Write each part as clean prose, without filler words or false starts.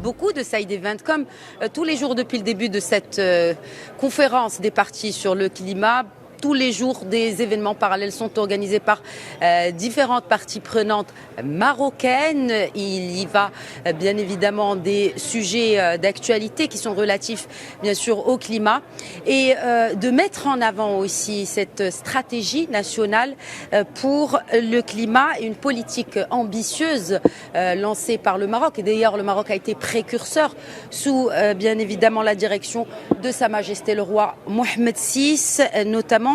Beaucoup de side events, comme tous les jours depuis le début de cette conférence des partis sur le climat. Tous les jours, des événements parallèles sont organisés par différentes parties prenantes marocaines. Il y va bien évidemment des sujets d'actualité qui sont relatifs bien sûr au climat et de mettre en avant aussi cette stratégie nationale pour le climat et une politique ambitieuse lancée par le Maroc. Et d'ailleurs, le Maroc a été précurseur sous bien évidemment la direction de Sa Majesté le roi Mohammed VI, notamment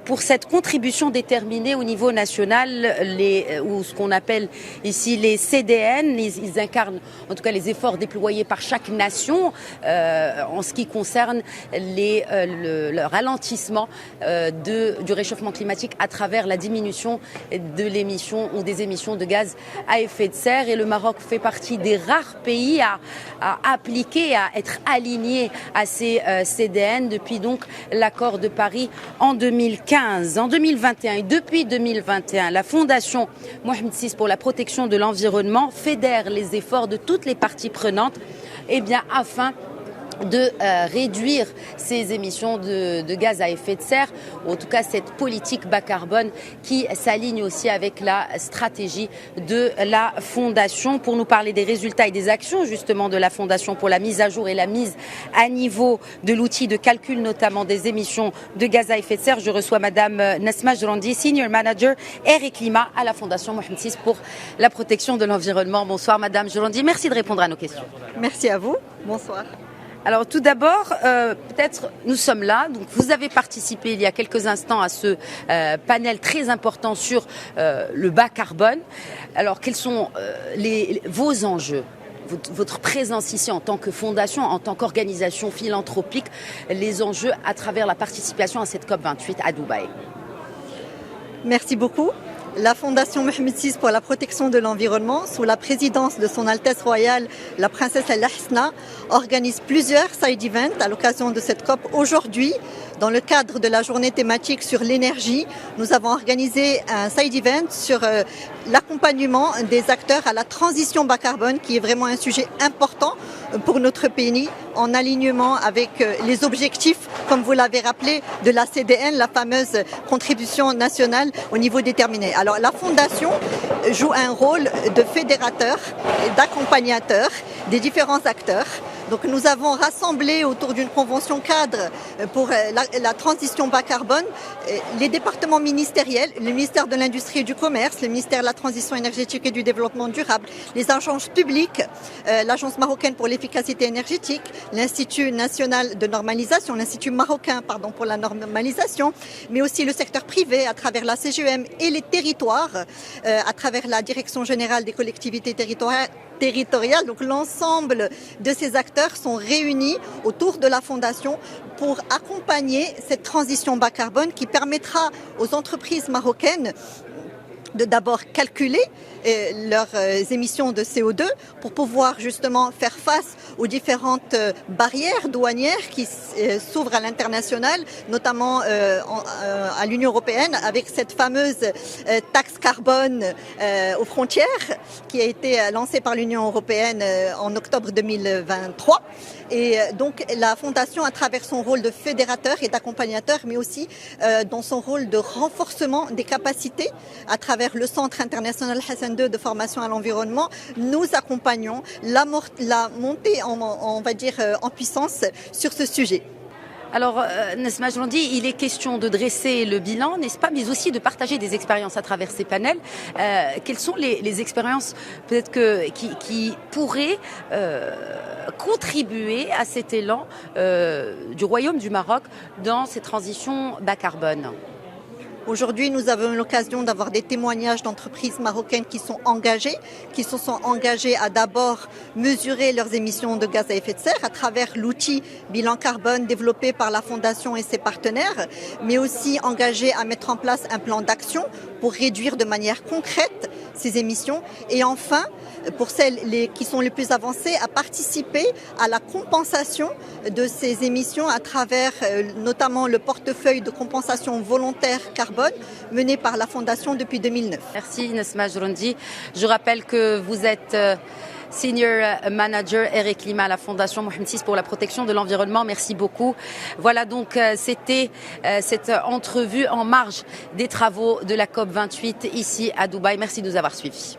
pour cette contribution déterminée au niveau national, ou ce qu'on appelle ici les CDN. Ils incarnent en tout cas les efforts déployés par chaque nation en ce qui concerne le ralentissement du réchauffement climatique à travers la diminution de l'émission ou des émissions de gaz à effet de serre. Et le Maroc fait partie des rares pays à appliquer, à être aligné à ces CDN depuis donc l'accord de Paris en 2015. En 2021 et depuis 2021, la Fondation Mohammed VI pour la protection de l'environnement fédère les efforts de toutes les parties prenantes afin de réduire ces émissions de gaz à effet de serre, ou en tout cas cette politique bas carbone qui s'aligne aussi avec la stratégie de la Fondation. Pour nous parler des résultats et des actions justement de la Fondation pour la mise à jour et la mise à niveau de l'outil de calcul notamment des émissions de gaz à effet de serre, je reçois Madame Nasma Jrandi, Senior Manager Air et Climat à la Fondation Mohammed VI pour la protection de l'environnement. Bonsoir Madame Jrandi, merci de répondre à nos questions. Merci à vous, bonsoir. Alors tout d'abord, peut-être nous sommes là, donc vous avez participé il y a quelques instants à ce panel très important sur le bas carbone. Alors quels sont vos enjeux, votre présence ici en tant que fondation, en tant qu'organisation philanthropique, les enjeux à travers la participation à cette COP28 à Dubaï? Merci beaucoup. La Fondation Mohammed VI pour la protection de l'environnement, sous la présidence de son Altesse royale, la princesse Al Hasna, organise plusieurs side events à l'occasion de cette COP. Aujourd'hui, dans le cadre de la journée thématique sur l'énergie, nous avons organisé un side event sur l'accompagnement des acteurs à la transition bas carbone, qui est vraiment un sujet important pour notre pays, en alignement avec les objectifs, comme vous l'avez rappelé, de la CDN, la fameuse contribution nationale au niveau déterminé. Alors la Fondation joue un rôle de fédérateur et d'accompagnateur des différents acteurs. Donc nous avons rassemblé autour d'une convention cadre pour la transition bas carbone les départements ministériels, le ministère de l'Industrie et du Commerce, le ministère de la Transition énergétique et du Développement durable, les agences publiques, l'Agence marocaine pour l'efficacité énergétique, l'Institut national de normalisation, l'Institut marocain pour la normalisation, mais aussi le secteur privé à travers la CGEM et les territoires à travers la Direction générale des collectivités territoriales. Donc l'ensemble de ces acteurs sont réunis autour de la Fondation pour accompagner cette transition bas carbone qui permettra aux entreprises marocaines de d'abord calculer leurs émissions de CO2 pour pouvoir justement faire face aux différentes barrières douanières qui s'ouvrent à l'international, notamment à l'Union européenne avec cette fameuse taxe carbone aux frontières qui a été lancée par l'Union européenne en octobre 2023. Et donc la Fondation, à travers son rôle de fédérateur et d'accompagnateur, mais aussi dans son rôle de renforcement des capacités à travers le Centre international Hassan II de formation à l'environnement, nous accompagnons la montée en puissance sur ce sujet. Alors, Nasma Jrandi, il est question de dresser le bilan, n'est-ce pas, mais aussi de partager des expériences à travers ces panels. Quelles sont les expériences peut-être qui pourraient contribuer à cet élan du Royaume du Maroc dans ces transitions bas carbone? Aujourd'hui, nous avons l'occasion d'avoir des témoignages d'entreprises marocaines qui se sont engagées à d'abord mesurer leurs émissions de gaz à effet de serre à travers l'outil bilan carbone développé par la Fondation et ses partenaires, mais aussi engagées à mettre en place un plan d'action pour réduire de manière concrète ces émissions. Et enfin, pour celles qui sont les plus avancées, à participer à la compensation de ces émissions à travers notamment le portefeuille de compensation volontaire carbone mené par la Fondation depuis 2009. Merci Nasma Jrandi. Je rappelle que vous êtes Senior Manager Air et Climat à la Fondation Mohamed VI pour la protection de l'environnement. Merci beaucoup. Voilà donc, c'était cette entrevue en marge des travaux de la COP28 ici à Dubaï. Merci de nous avoir suivis.